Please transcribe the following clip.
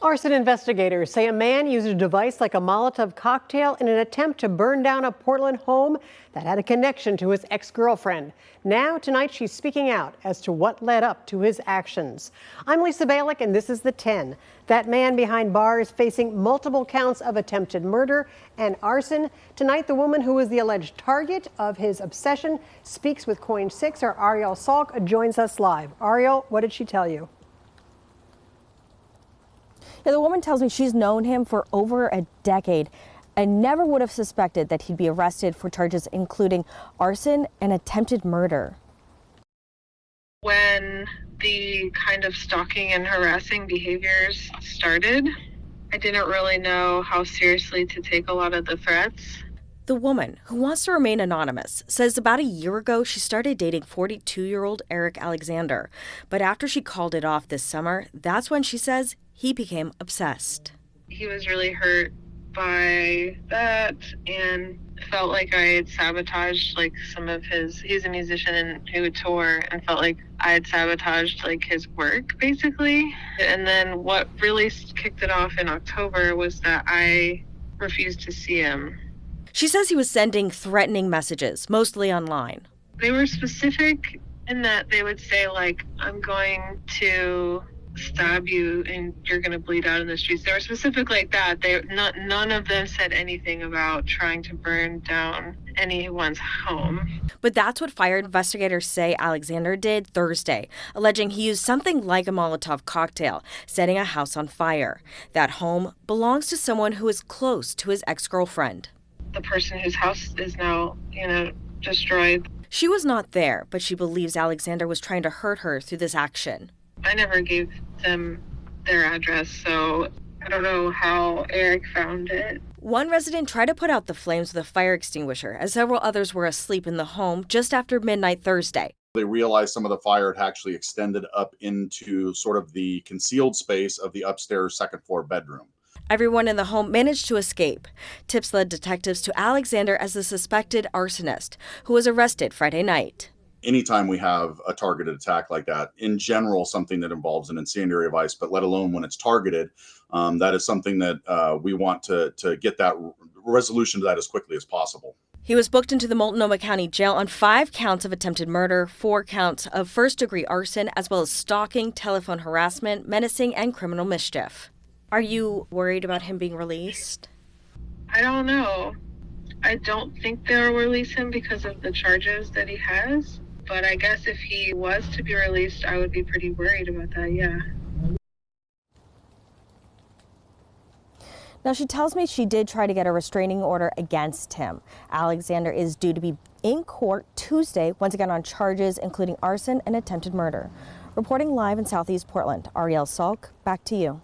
Arson investigators say a man used a device like a Molotov cocktail in an attempt to burn down a Portland home that had a connection to his ex-girlfriend. Now, tonight, she's speaking out as to what led up to his actions. I'm Lisa Balick, and this is the 10. That man behind bars facing multiple counts of attempted murder and arson. Tonight, the woman who was the alleged target of his obsession speaks with KOIN 6. Our Ariel Salk joins us live. Ariel, what did she tell you? Yeah, the woman tells me she's known him for over a decade and never would have suspected that he'd be arrested for charges including arson and attempted murder. When the kind of stalking and harassing behaviors started, I didn't really know how seriously to take a lot of the threats. The woman, who wants to remain anonymous, says about a year ago she started dating 42-year-old Eric Alexander. But after she called it off this summer, that's when she says he became obsessed. He was really hurt by that and felt like I had sabotaged some of he's a musician and he would tour, and felt like I had sabotaged his work basically. And then what really kicked it off in October was that I refused to see him. She says he was sending threatening messages, mostly online. They were specific in that they would say, I'm going to stab you and you're going to bleed out in the streets. They were specific like that. None of them said anything about trying to burn down anyone's home. But that's what fire investigators say Alexander did Thursday, alleging he used something like a Molotov cocktail, setting a house on fire. That home belongs to someone who is close to his ex-girlfriend. The person whose house is now, destroyed. She was not there, but she believes Alexander was trying to hurt her through this action. I never gave them their address, so I don't know how Eric found it. One resident tried to put out the flames with a fire extinguisher, as several others were asleep in the home just after midnight Thursday. They realized some of the fire had actually extended up into sort of the concealed space of the upstairs second floor bedroom. Everyone in the home managed to escape. Tips led detectives to Alexander as the suspected arsonist, who was arrested Friday night. Anytime we have a targeted attack like that, in general, something that involves an incendiary device, but let alone when it's targeted, that is something that we want to get that resolution to that as quickly as possible. He was booked into the Multnomah County Jail on 5 counts of attempted murder, 4 counts of first-degree arson, as well as stalking, telephone harassment, menacing, and criminal mischief. Are you worried about him being released? I don't know. I don't think they'll release him because of the charges that he has. But I guess if he was to be released, I would be pretty worried about that, yeah. Now, she tells me she did try to get a restraining order against him. Alexander is due to be in court Tuesday, once again on charges including arson and attempted murder. Reporting live in Southeast Portland, Ariel Salk, back to you.